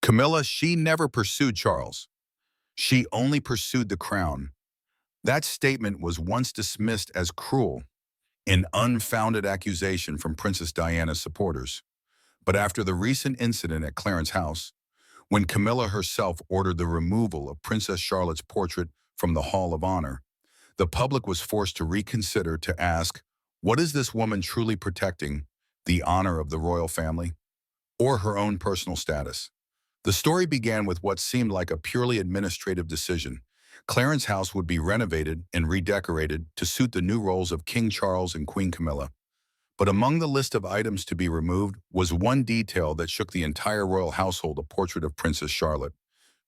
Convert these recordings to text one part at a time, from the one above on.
Camilla, she never pursued Charles. She only pursued the crown. That statement was once dismissed as cruel, an unfounded accusation from Princess Diana's supporters. But after the recent incident at Clarence House, when Camilla herself ordered the removal of Princess Charlotte's portrait from the Hall of Honor, the public was forced to reconsider to ask, what is this woman truly protecting, the honor of the royal family, or her own personal status? The story began with what seemed like a purely administrative decision. Clarence House would be renovated and redecorated to suit the new roles of King Charles and Queen Camilla. But among the list of items to be removed was one detail that shook the entire royal household: a portrait of Princess Charlotte,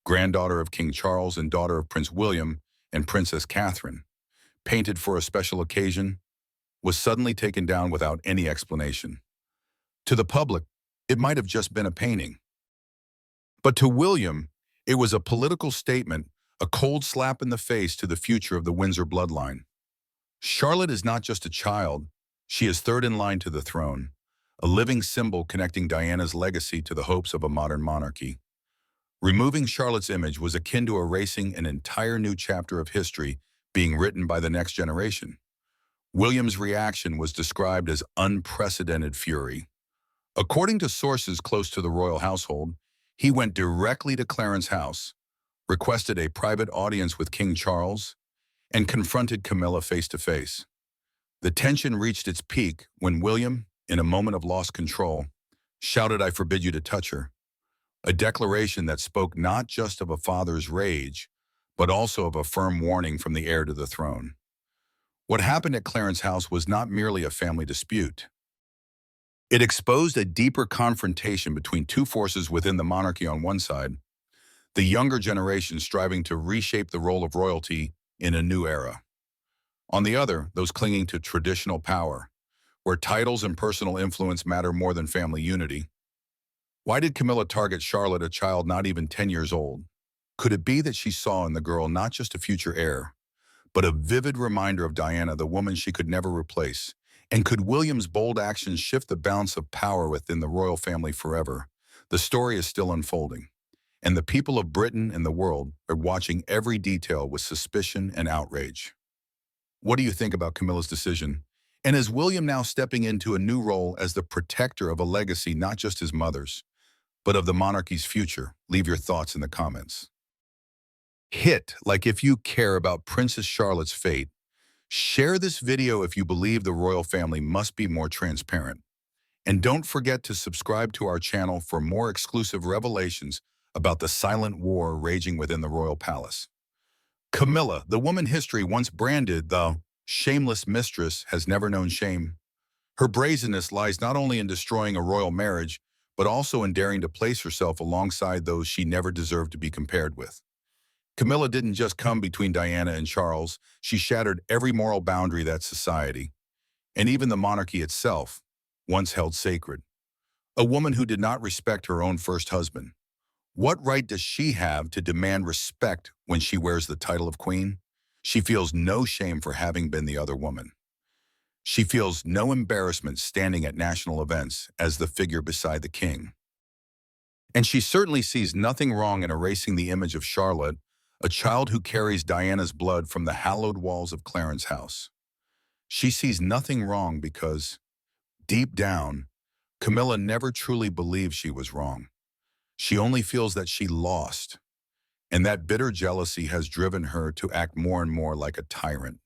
granddaughter of King Charles and daughter of Prince William and Princess Catherine, painted for a special occasion, was suddenly taken down without any explanation. To the public, it might have just been a painting. But to William, it was a political statement, a cold slap in the face to the future of the Windsor bloodline. Charlotte is not just a child, she is third in line to the throne, a living symbol connecting Diana's legacy to the hopes of a modern monarchy. Removing Charlotte's image was akin to erasing an entire new chapter of history being written by the next generation. William's reaction was described as unprecedented fury. According to sources close to the royal household, he went directly to Clarence House, requested a private audience with King Charles, and confronted Camilla face to face. The tension reached its peak when William, in a moment of lost control, shouted, "I forbid you to touch her," a declaration that spoke not just of a father's rage, but also of a firm warning from the heir to the throne. What happened at Clarence House was not merely a family dispute. It exposed a deeper confrontation between two forces within the monarchy. On one side, the younger generation striving to reshape the role of royalty in a new era. On the other, those clinging to traditional power, where titles and personal influence matter more than family unity. Why did Camilla target Charlotte, a child not even 10 years old? Could it be that she saw in the girl not just a future heir, but a vivid reminder of Diana, the woman she could never replace? And could William's bold actions shift the balance of power within the royal family forever? The story is still unfolding, and the people of Britain and the world are watching every detail with suspicion and outrage. What do you think about Camilla's decision? And is William now stepping into a new role as the protector of a legacy not just his mother's, but of the monarchy's future? Leave your thoughts in the comments. Hit like if you care about Princess Charlotte's fate. Share this video if you believe the royal family must be more transparent. And don't forget to subscribe to our channel for more exclusive revelations about the silent war raging within the royal palace. Camilla, the woman history once branded the shameless mistress, has never known shame. Her brazenness lies not only in destroying a royal marriage, but also in daring to place herself alongside those she never deserved to be compared with. Camilla didn't just come between Diana and Charles, she shattered every moral boundary that society, and even the monarchy itself, once held sacred. A woman who did not respect her own first husband. What right does she have to demand respect when she wears the title of queen? She feels no shame for having been the other woman. She feels no embarrassment standing at national events as the figure beside the king. And she certainly sees nothing wrong in erasing the image of Charlotte, a child who carries Diana's blood, from the hallowed walls of Clarence House. She sees nothing wrong because, deep down, Camilla never truly believed she was wrong. She only feels that she lost, and that bitter jealousy has driven her to act more and more like a tyrant,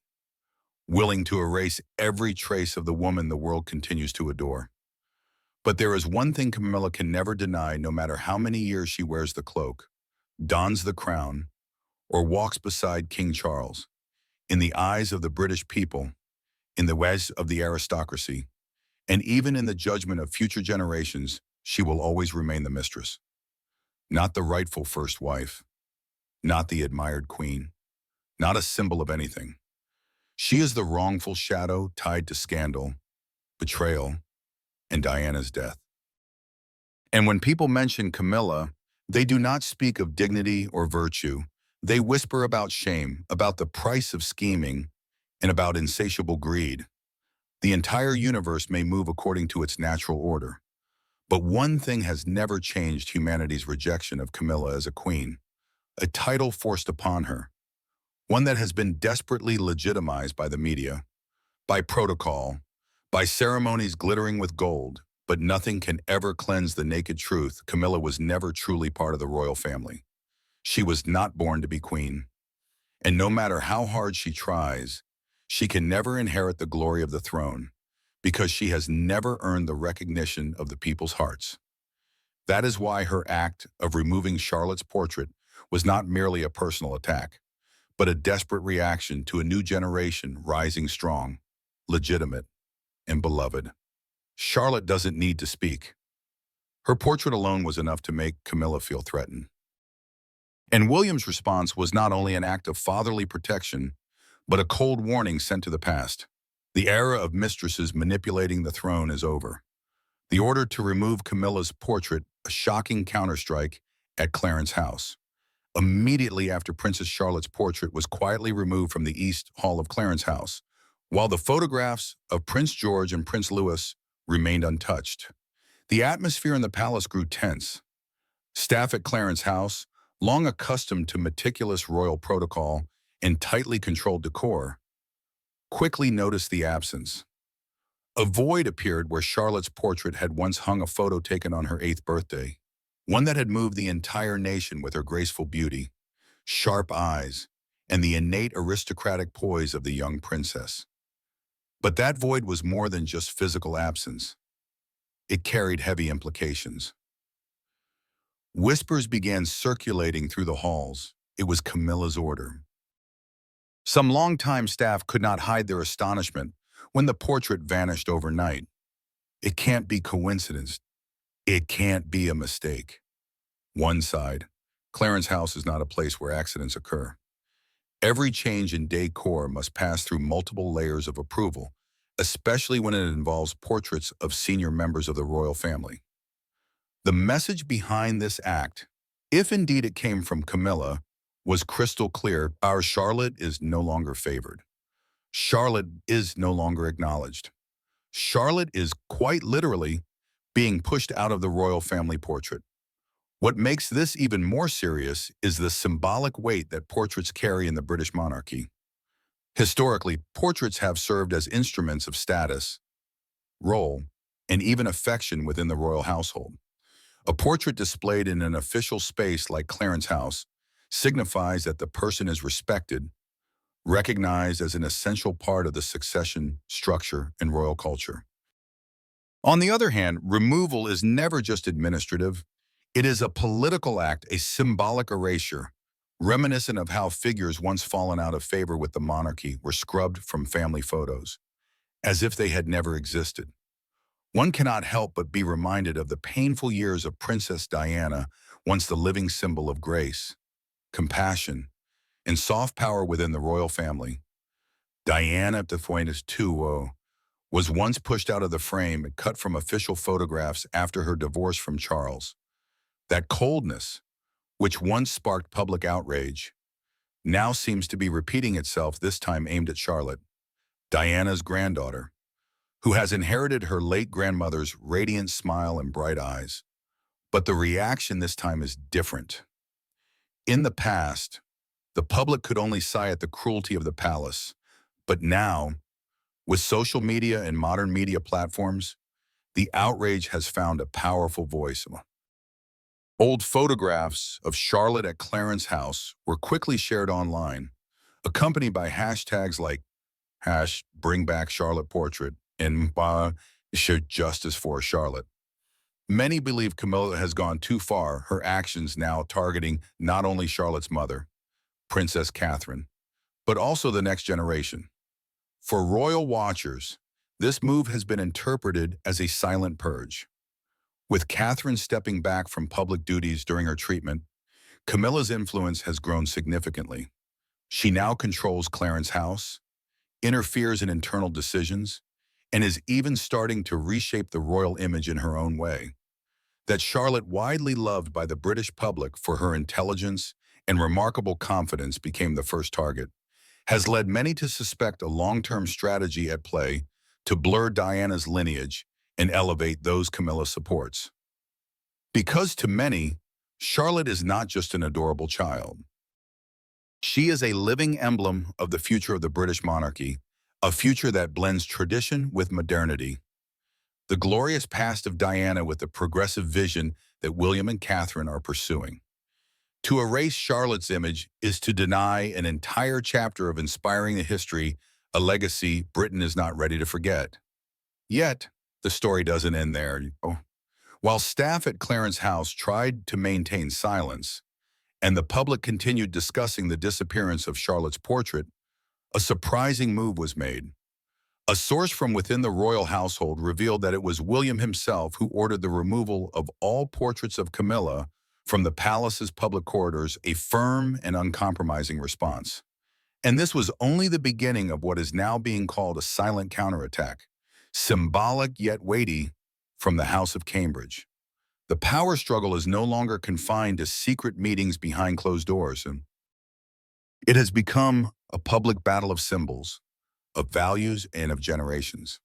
willing to erase every trace of the woman the world continues to adore. But there is one thing Camilla can never deny, no matter how many years she wears the cloak, dons the crown, or walks beside King Charles. In the eyes of the British people, in the eyes of the aristocracy, and even in the judgment of future generations, she will always remain the mistress. Not the rightful first wife, not the admired queen, not a symbol of anything. She is the wrongful shadow tied to scandal, betrayal, and Diana's death. And when people mention Camilla, they do not speak of dignity or virtue. They whisper about shame, about the price of scheming, and about insatiable greed. The entire universe may move according to its natural order, But one thing has never changed humanity's rejection of Camilla as a queen, a title forced upon her, one that has been desperately legitimized by the media, by protocol, by ceremonies glittering with gold, but nothing can ever cleanse the naked truth. Camilla was never truly part of the royal family. She was not born to be queen. And no matter how hard she tries, she can never inherit the glory of the throne because she has never earned the recognition of the people's hearts. That is why her act of removing Charlotte's portrait was not merely a personal attack, but a desperate reaction to a new generation rising strong, legitimate, and beloved. Charlotte doesn't need to speak. Her portrait alone was enough to make Camilla feel threatened. And William's response was not only an act of fatherly protection, but a cold warning sent to the past. The era of mistresses manipulating the throne is over. The order to remove Camilla's portrait, a shocking counterstrike at Clarence House. Immediately after Princess Charlotte's portrait was quietly removed from the East Hall of Clarence House, while the photographs of Prince George and Prince Louis remained untouched. The atmosphere in the palace grew tense. Staff at Clarence House, long accustomed to meticulous royal protocol and tightly controlled decor, quickly noticed the absence. A void appeared where Charlotte's portrait had once hung, a photo taken on her 8th birthday, one that had moved the entire nation with her graceful beauty, sharp eyes, and the innate aristocratic poise of the young princess. But that void was more than just physical absence. It carried heavy implications. Whispers began circulating through the halls. It was Camilla's order. Some longtime staff could not hide their astonishment when the portrait vanished overnight. It can't be coincidence. It can't be a mistake. One side, Clarence House is not a place where accidents occur. Every change in decor must pass through multiple layers of approval, especially when it involves portraits of senior members of the royal family. The message behind this act, if indeed it came from Camilla, was crystal clear. Our Charlotte is no longer favored. Charlotte is no longer acknowledged. Charlotte is quite literally being pushed out of the royal family portrait. What makes this even more serious is the symbolic weight that portraits carry in the British monarchy. Historically, portraits have served as instruments of status, role, and even affection within the royal household. A portrait displayed in an official space like Clarence House signifies that the person is respected, recognized as an essential part of the succession structure in royal culture. On the other hand, removal is never just administrative. It is a political act, a symbolic erasure, reminiscent of how figures once fallen out of favor with the monarchy were scrubbed from family photos, as if they had never existed. One cannot help but be reminded of the painful years of Princess Diana, once the living symbol of grace, compassion, and soft power within the royal family. Diana de Fuentes II was once pushed out of the frame and cut from official photographs after her divorce from Charles. That coldness, which once sparked public outrage, now seems to be repeating itself, this time aimed at Charlotte, Diana's granddaughter, who has inherited her late grandmother's radiant smile and bright eyes. But the reaction this time is different. In the past, the public could only sigh at the cruelty of the palace, but now, with social media and modern media platforms, the outrage has found a powerful voice. Old photographs of Charlotte at Clarence House were quickly shared online, accompanied by hashtags like #BringBackCharlottePortrait and #Justice for Charlotte. Many believe Camilla has gone too far, her actions now targeting not only Charlotte's mother, Princess Catherine, but also the next generation. For royal watchers, this move has been interpreted as a silent purge. With Catherine stepping back from public duties during her treatment, Camilla's influence has grown significantly. She now controls Clarence House, interferes in internal decisions, and is even starting to reshape the royal image in her own way. That Charlotte, widely loved by the British public for her intelligence and remarkable confidence, became the first target, has led many to suspect a long-term strategy at play to blur Diana's lineage and elevate those Camilla supports. Because to many, Charlotte is not just an adorable child. She is a living emblem of the future of the British monarchy, a future that blends tradition with modernity. The glorious past of Diana with the progressive vision that William and Catherine are pursuing. To erase Charlotte's image is to deny an entire chapter of inspiring a history, a legacy Britain is not ready to forget. Yet, the story doesn't end there. While staff at Clarence House tried to maintain silence, and the public continued discussing the disappearance of Charlotte's portrait, a surprising move was made. A source from within the royal household revealed that it was William himself who ordered the removal of all portraits of Camilla from the palace's public corridors, a firm and uncompromising response. And this was only the beginning of what is now being called a silent counterattack, symbolic yet weighty, from the House of Cambridge. The power struggle is no longer confined to secret meetings behind closed doors, and it has become a public battle of symbols, of values, and of generations.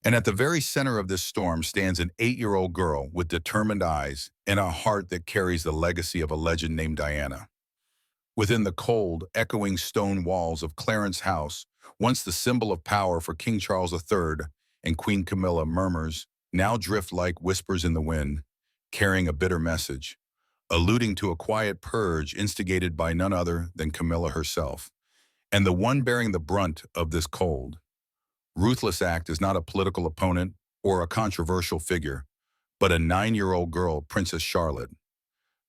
And at the very center of this storm stands an 8-year-old girl with determined eyes and a heart that carries the legacy of a legend named Diana. Within the cold, echoing stone walls of Clarence House, once the symbol of power for King Charles III and Queen Camilla, murmurs now drift like whispers in the wind, carrying a bitter message, alluding to a quiet purge instigated by none other than Camilla herself. And the one bearing the brunt of this cold, ruthless act is not a political opponent or a controversial figure, but a 9-year-old girl, Princess Charlotte.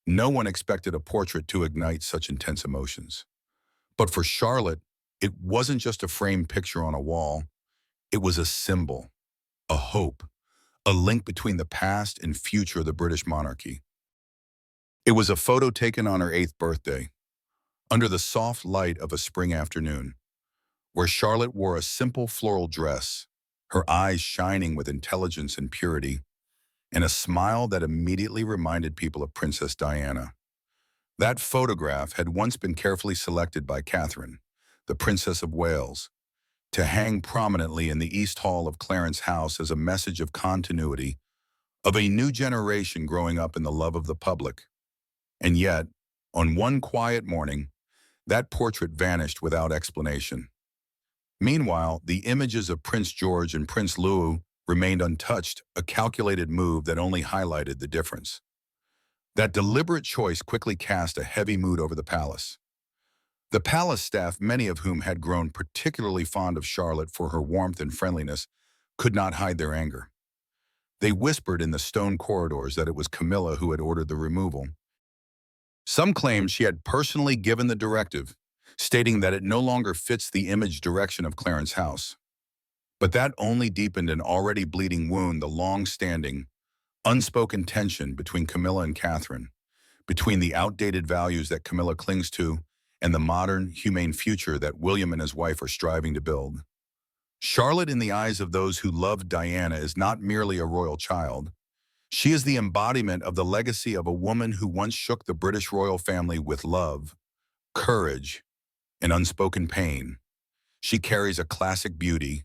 No one expected a portrait to ignite such intense emotions. But for Charlotte, it wasn't just a framed picture on a wall. It was a symbol, a hope, a link between the past and future of the British monarchy. It was a photo taken on her 8th birthday, under the soft light of a spring afternoon, where Charlotte wore a simple floral dress, her eyes shining with intelligence and purity, and a smile that immediately reminded people of Princess Diana. That photograph had once been carefully selected by Catherine, the Princess of Wales, to hang prominently in the East Hall of Clarence House as a message of continuity, of a new generation growing up in the love of the public. And yet, on one quiet morning, that portrait vanished without explanation. Meanwhile, the images of Prince George and Prince Louis remained untouched, a calculated move that only highlighted the difference. That deliberate choice quickly cast a heavy mood over the palace. The palace staff, many of whom had grown particularly fond of Charlotte for her warmth and friendliness, could not hide their anger. They whispered in the stone corridors that it was Camilla who had ordered the removal. Some claimed she had personally given the directive, stating that it no longer fits the image direction of Clarence House. But that only deepened an already bleeding wound, the long-standing, unspoken tension between Camilla and Catherine, between the outdated values that Camilla clings to and the modern, humane future that William and his wife are striving to build. Charlotte, in the eyes of those who loved Diana, is not merely a royal child. She is the embodiment of the legacy of a woman who once shook the British royal family with love, courage, and unspoken pain. She carries a classic beauty,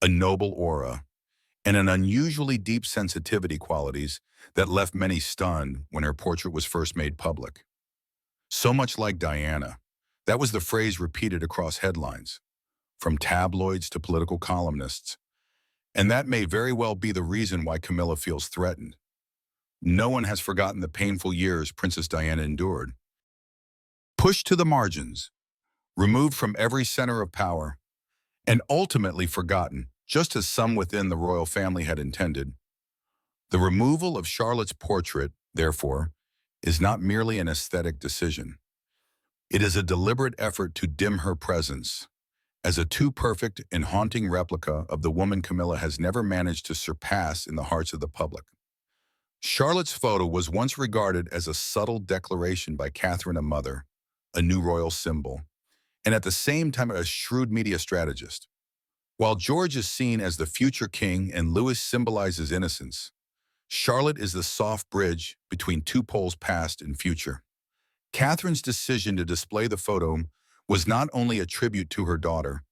a noble aura, and an unusually deep sensitivity qualities that left many stunned when her portrait was first made public. So much like Diana, that was the phrase repeated across headlines, from tabloids to political columnists. And that may very well be the reason why Camilla feels threatened. No one has forgotten the painful years Princess Diana endured. Pushed to the margins, removed from every center of power, and ultimately forgotten, just as some within the royal family had intended. The removal of Charlotte's portrait, therefore, is not merely an aesthetic decision. It is a deliberate effort to dim her presence, as a too perfect and haunting replica of the woman Camilla has never managed to surpass in the hearts of the public. Charlotte's photo was once regarded as a subtle declaration by Catherine, a mother, a new royal symbol, and at the same time a shrewd media strategist. While George is seen as the future king and Louis symbolizes innocence, Charlotte is the soft bridge between two poles, past and future. Catherine's decision to display the photo was not only a tribute to her daughter,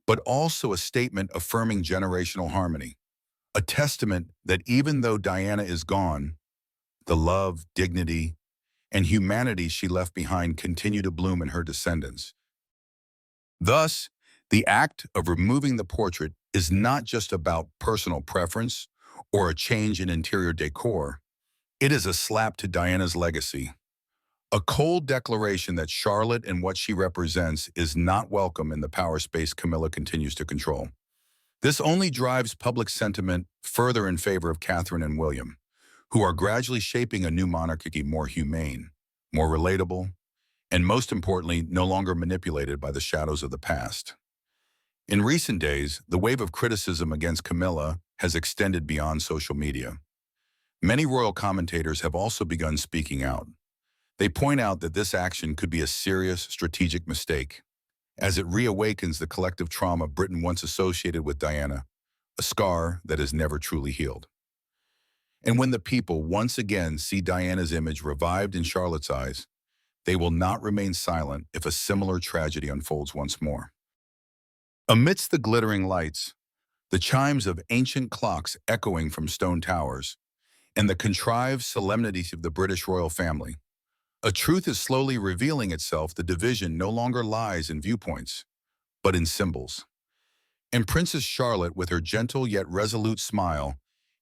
but also a statement affirming generational harmony, a testament that even though Diana is gone, The love, dignity, and humanity she left behind continue to bloom in her descendants. Thus, the act of removing the portrait is not just about personal preference or a change in interior decor. It is a slap to Diana's legacy, a cold declaration that Charlotte and what she represents is not welcome in the power space Camilla continues to control. This only drives public sentiment further in favor of Catherine and William, who are gradually shaping a new monarchy more humane, more relatable, and most importantly, no longer manipulated by the shadows of the past. In recent days, the wave of criticism against Camilla has extended beyond social media. Many royal commentators have also begun speaking out. They point out that this action could be a serious strategic mistake, as it reawakens the collective trauma Britain once associated with Diana, a scar that is never truly healed. And when the people once again see Diana's image revived in Charlotte's eyes, they will not remain silent if a similar tragedy unfolds once more. Amidst the glittering lights, the chimes of ancient clocks echoing from stone towers, and the contrived solemnities of the British royal family, a truth is slowly revealing itself. The division no longer lies in viewpoints, but in symbols. And Princess Charlotte, with her gentle yet resolute smile,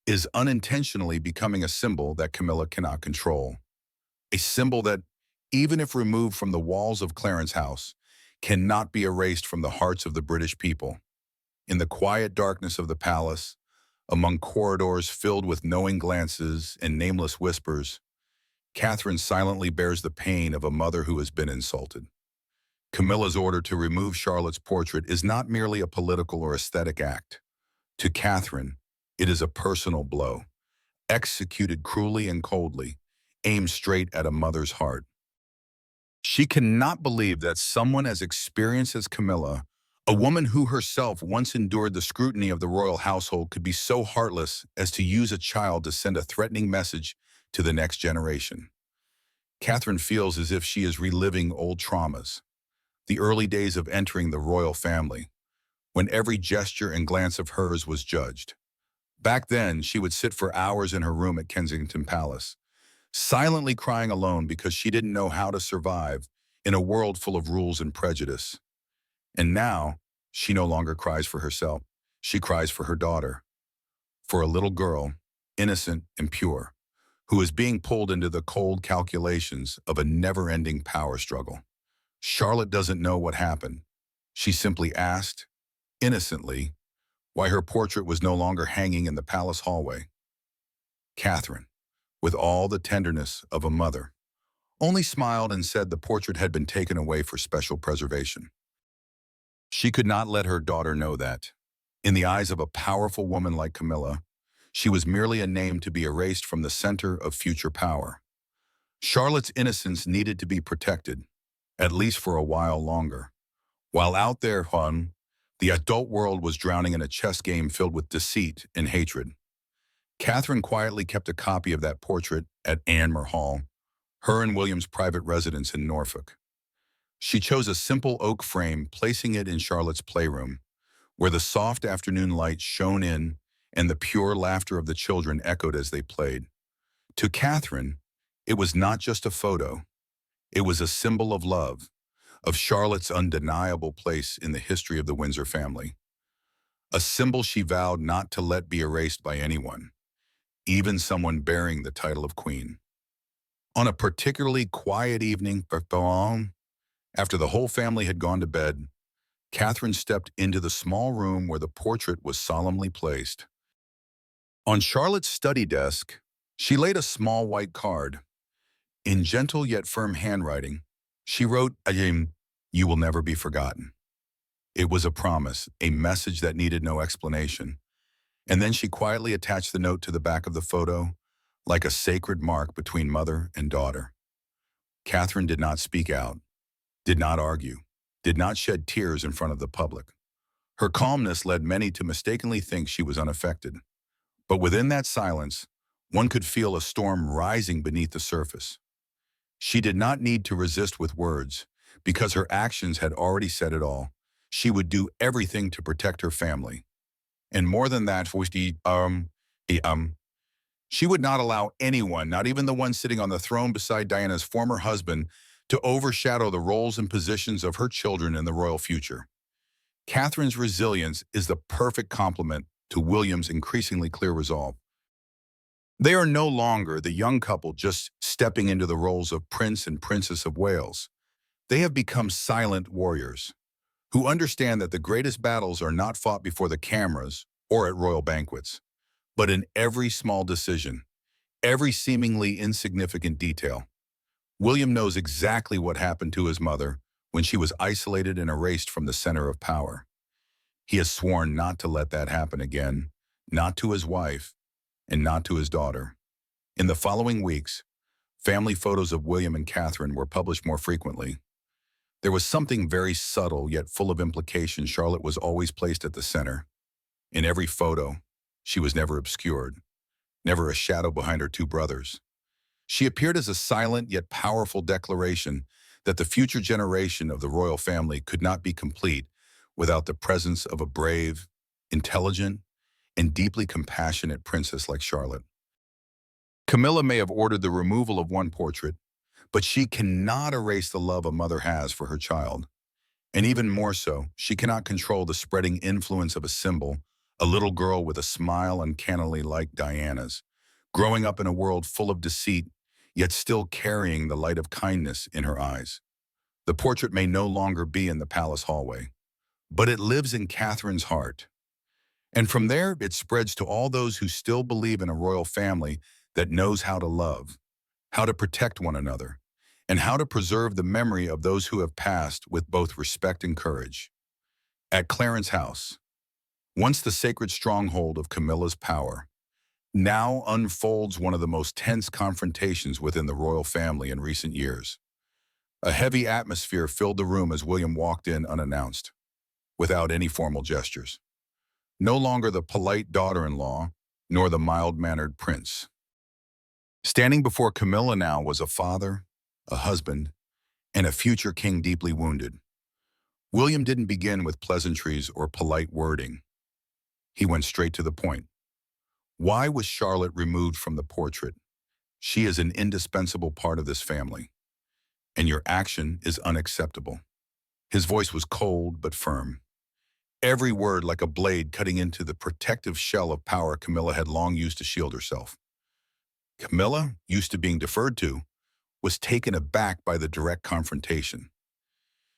is unintentionally becoming a symbol that Camilla cannot control. A symbol that, even if removed from the walls of Clarence House, cannot be erased from the hearts of the British people. In the quiet darkness of the palace, among corridors filled with knowing glances and nameless whispers, Catherine silently bears the pain of a mother who has been insulted. Camilla's order to remove Charlotte's portrait is not merely a political or aesthetic act. To Catherine, it is a personal blow, executed cruelly and coldly, aimed straight at a mother's heart. She cannot believe that someone as experienced as Camilla, a woman who herself once endured the scrutiny of the royal household, could be so heartless as to use a child to send a threatening message to the next generation. Catherine feels as if she is reliving old traumas, the early days of entering the royal family, when every gesture and glance of hers was judged. Back then, she would sit for hours in her room at Kensington Palace, silently crying alone because she didn't know how to survive in a world full of rules and prejudice. And now, she no longer cries for herself. She cries for her daughter, for a little girl, innocent and pure, who is being pulled into the cold calculations of a never-ending power struggle. Charlotte doesn't know what happened. She simply asked, innocently, why her portrait was no longer hanging in the palace hallway. Catherine, with all the tenderness of a mother, only smiled and said the portrait had been taken away for special preservation. She could not let her daughter know that, in the eyes of a powerful woman like Camilla, she was merely a name to be erased from the center of future power. Charlotte's innocence needed to be protected, at least for a while longer. While out there, the adult world was drowning in a chess game filled with deceit and hatred. Catherine quietly kept a copy of that portrait at Anmer Hall, her and William's private residence in Norfolk. She chose a simple oak frame, placing it in Charlotte's playroom, where the soft afternoon light shone in and the pure laughter of the children echoed as they played. To Catherine, it was not just a photo. It was a symbol of love, of Charlotte's undeniable place in the history of the Windsor family. A symbol she vowed not to let be erased by anyone, even someone bearing the title of queen. On a particularly quiet evening, after the whole family had gone to bed, Catherine stepped into the small room where the portrait was solemnly placed. On Charlotte's study desk, she laid a small white card. In gentle yet firm handwriting, she wrote, "You will never be forgotten." It was a promise, a message that needed no explanation. And then she quietly attached the note to the back of the photo, like a sacred mark between mother and daughter. Catherine did not speak out, did not argue, did not shed tears in front of the public. Her calmness led many to mistakenly think she was unaffected. But within that silence, one could feel a storm rising beneath the surface. She did not need to resist with words, because her actions had already said it all. She would do everything to protect her family. And more than that, She would not allow anyone, not even the one sitting on the throne beside Diana's former husband, to overshadow the roles and positions of her children in the royal future. Catherine's resilience is the perfect complement to William's increasingly clear resolve. They are no longer the young couple just stepping into the roles of Prince and Princess of Wales. They have become silent warriors who understand that the greatest battles are not fought before the cameras or at royal banquets, but in every small decision, every seemingly insignificant detail. William knows exactly what happened to his mother when she was isolated and erased from the center of power. He has sworn not to let that happen again, not to his wife, and not to his daughter. In the following weeks, family photos of William and Catherine were published more frequently. There was something very subtle yet full of implication. Charlotte was always placed at the center. In every photo, she was never obscured, never a shadow behind her two brothers. She appeared as a silent yet powerful declaration that the future generation of the royal family could not be complete without the presence of a brave, intelligent, and deeply compassionate princess like Charlotte. Camilla may have ordered the removal of one portrait, but she cannot erase the love a mother has for her child. And even more so, she cannot control the spreading influence of a symbol, a little girl with a smile uncannily like Diana's, growing up in a world full of deceit, yet still carrying the light of kindness in her eyes. The portrait may no longer be in the palace hallway, but it lives in Catherine's heart. And from there, it spreads to all those who still believe in a royal family that knows how to love, how to protect one another, and how to preserve the memory of those who have passed with both respect and courage. At Clarence House, once the sacred stronghold of Camilla's power, now unfolds one of the most tense confrontations within the royal family in recent years. A heavy atmosphere filled the room as William walked in unannounced, without any formal gestures. No longer the polite daughter-in-law, nor the mild-mannered prince. Standing before Camilla now was a father, a husband, and a future king deeply wounded. William didn't begin with pleasantries or polite wording. He went straight to the point. Why was Charlotte removed from the portrait? She is an indispensable part of this family, and your action is unacceptable. His voice was cold but firm. Every word like a blade cutting into the protective shell of power Camilla had long used to shield herself. Camilla, used to being deferred to, was taken aback by the direct confrontation.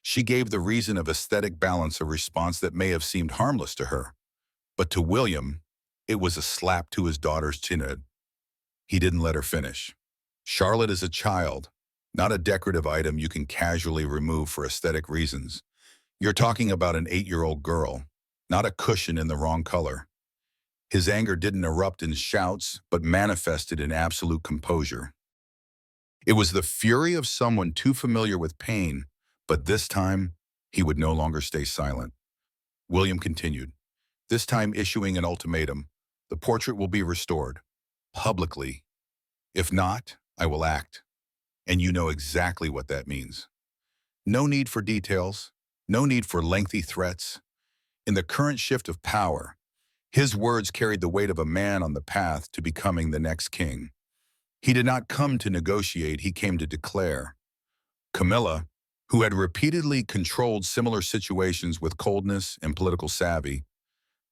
She gave the reason of aesthetic balance a response that may have seemed harmless to her, but to William, it was a slap to his daughter's chin. He didn't let her finish. Charlotte is a child, not a decorative item you can casually remove for aesthetic reasons. You're talking about an 8-year-old girl, not a cushion in the wrong color. His anger didn't erupt in shouts, but manifested in absolute composure. It was the fury of someone too familiar with pain, but this time, he would no longer stay silent. William continued, this time issuing an ultimatum. The portrait will be restored, publicly. If not, I will act. And you know exactly what that means. No need for details, no need for lengthy threats. In the current shift of power, his words carried the weight of a man on the path to becoming the next king. He did not come to negotiate, he came to declare. Camilla, who had repeatedly controlled similar situations with coldness and political savvy,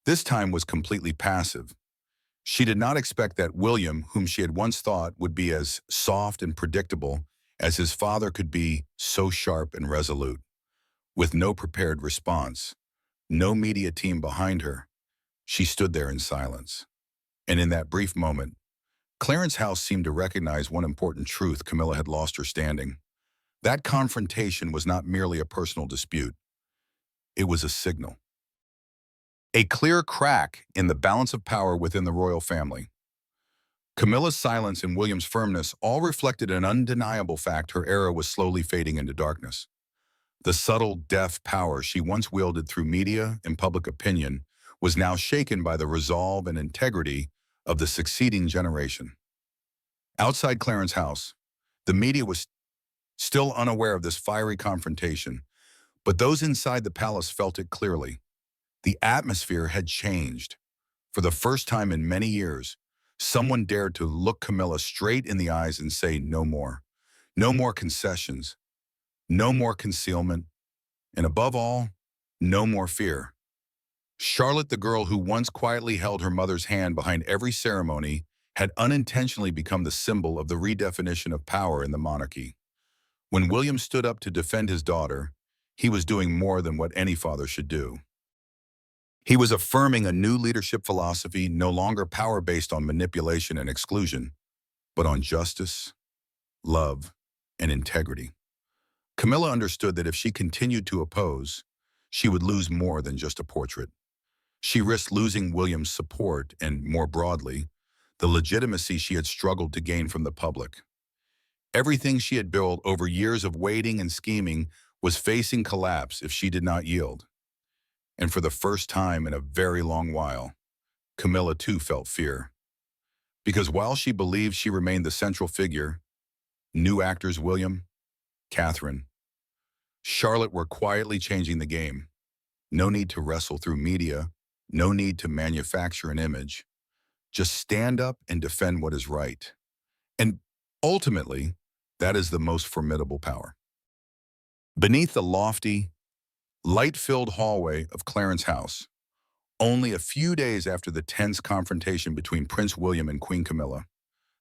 this time was completely passive. She did not expect that William, whom she had once thought would be as soft and predictable as his father could be, so sharp and resolute. With no prepared response, no media team behind her, she stood there in silence. And in that brief moment, Clarence House seemed to recognize one important truth: Camilla had lost her standing. That confrontation was not merely a personal dispute. It was a signal. A clear crack in the balance of power within the royal family. Camilla's silence and William's firmness all reflected an undeniable fact: her era was slowly fading into darkness. The subtle, deaf power she once wielded through media and public opinion was now shaken by the resolve and integrity of the succeeding generation. Outside Clarence House, the media was still unaware of this fiery confrontation, but those inside the palace felt it clearly. The atmosphere had changed. For the first time in many years, Someone dared to look Camilla straight in the eyes and say no more. No more concessions. No more concealment. And above all, no more fear. Charlotte, the girl who once quietly held her mother's hand behind every ceremony, had unintentionally become the symbol of the redefinition of power in the monarchy. When William stood up to defend his daughter, he was doing more than what any father should do. He was affirming a new leadership philosophy, no longer power based on manipulation and exclusion, but on justice, love, and integrity. Camilla understood that if she continued to oppose, she would lose more than just a portrait. She risked losing William's support and, more broadly, the legitimacy she had struggled to gain from the public. Everything she had built over years of waiting and scheming was facing collapse if she did not yield. And for the first time in a very long while, Camilla too felt fear. Because while she believed she remained the central figure, new actors William, Catherine, Charlotte were quietly changing the game. No need to wrestle through media, no need to manufacture an image. Just stand up and defend what is right. And ultimately, that is the most formidable power. Beneath the lofty, light-filled hallway of Clarence House, only a few days after the tense confrontation between Prince William and Queen Camilla,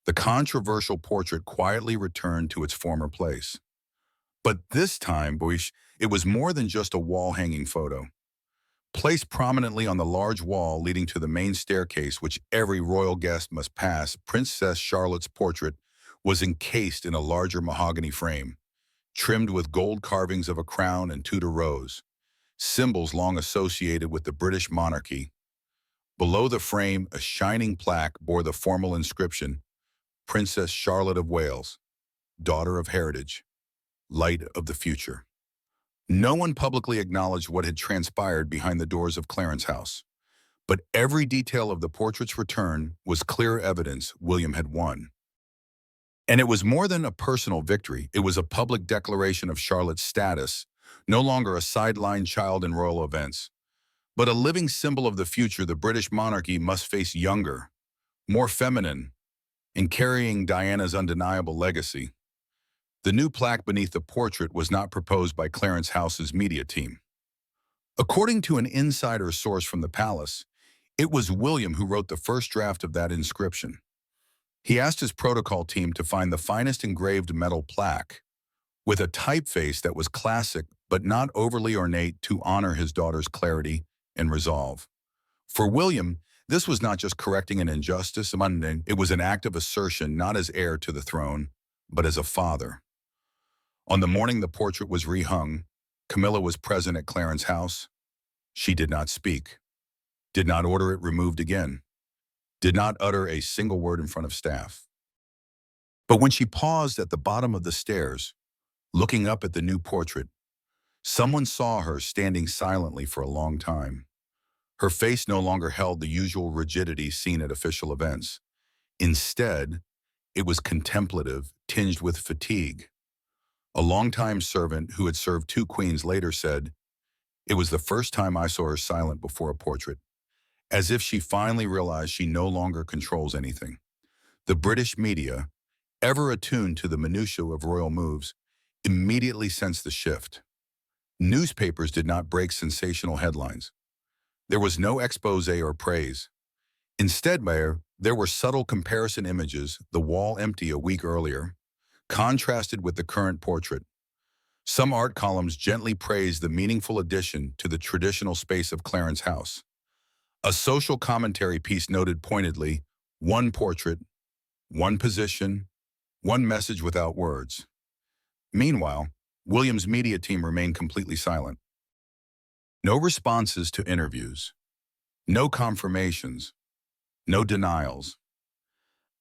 the controversial portrait quietly returned to its former place. But this time, Boish, it was more than just a wall-hanging photo. Placed prominently on the large wall leading to the main staircase which every royal guest must pass, Princess Charlotte's portrait was encased in a larger mahogany frame, trimmed with gold carvings of a crown and Tudor rose, symbols long associated with the British monarchy. Below the frame, a shining plaque bore the formal inscription, Princess Charlotte of Wales, daughter of heritage, light of the future. No one publicly acknowledged what had transpired behind the doors of Clarence House, but every detail of the portrait's return was clear evidence William had won. And it was more than a personal victory, it was a public declaration of Charlotte's status, no longer a sidelined child in royal events, but a living symbol of the future the British monarchy must face younger, more feminine, and carrying Diana's undeniable legacy. The new plaque beneath the portrait was not proposed by Clarence House's media team. According to an insider source from the palace, it was William who wrote the first draft of that inscription. He asked his protocol team to find the finest engraved metal plaque, with a typeface that was classic but not overly ornate to honor his daughter's clarity and resolve. For William, this was not just correcting an injustice, it was an act of assertion not as heir to the throne, but as a father. On the morning the portrait was rehung, Camilla was present at Clarence House. She did not speak, did not order it removed again, did not utter a single word in front of staff. But when she paused at the bottom of the stairs, looking up at the new portrait, someone saw her standing silently for a long time. Her face no longer held the usual rigidity seen at official events. Instead, it was contemplative, tinged with fatigue. A longtime servant who had served two queens later said, "It was the first time I saw her silent before a portrait, as if she finally realized she no longer controls anything." The British media, ever attuned to the minutiae of royal moves, immediately sensed the shift. Newspapers did not break sensational headlines. There was no expose or praise. Instead, there were subtle comparison images, the wall empty a week earlier, contrasted with the current portrait. Some art columns gently praised the meaningful addition to the traditional space of Clarence House. A social commentary piece noted pointedly, one portrait, one position, one message without words. Meanwhile, William's media team remained completely silent. No responses to interviews, no confirmations, no denials.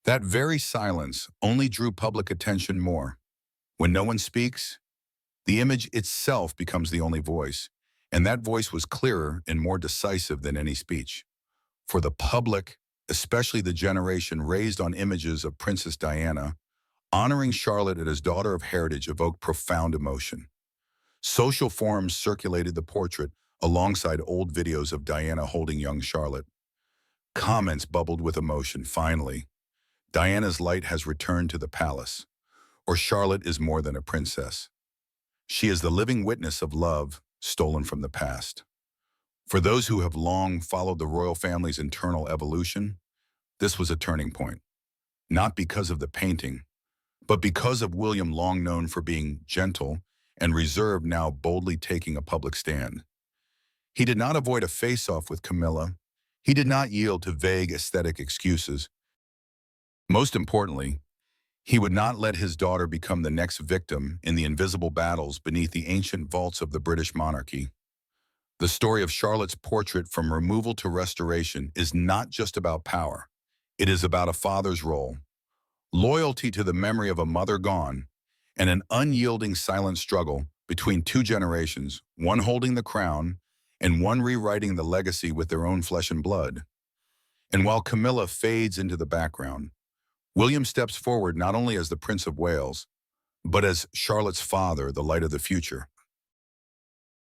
That very silence only drew public attention more. When no one speaks, the image itself becomes the only voice, and that voice was clearer and more decisive than any speech. For the public, especially the generation raised on images of Princess Diana, honoring Charlotte as daughter of heritage evoked profound emotion. Social forums circulated the portrait alongside old videos of Diana holding young Charlotte. Comments bubbled with emotion. Finally, Diana's light has returned to the palace, or Charlotte is more than a princess. She is the living witness of love stolen from the past. For those who have long followed the royal family's internal evolution, this was a turning point. Not because of the painting, but because of William, long known for being gentle and reserved, now boldly taking a public stand. He did not avoid a face-off with Camilla. He did not yield to vague aesthetic excuses. Most importantly, he would not let his daughter become the next victim in the invisible battles beneath the ancient vaults of the British monarchy. The story of Charlotte's portrait from removal to restoration is not just about power. It is about a father's role, loyalty to the memory of a mother gone, and an unyielding silent struggle between two generations, one holding the crown and one rewriting the legacy with their own flesh and blood. And while Camilla fades into the background, William steps forward not only as the Prince of Wales, but as Charlotte's father, the light of the future.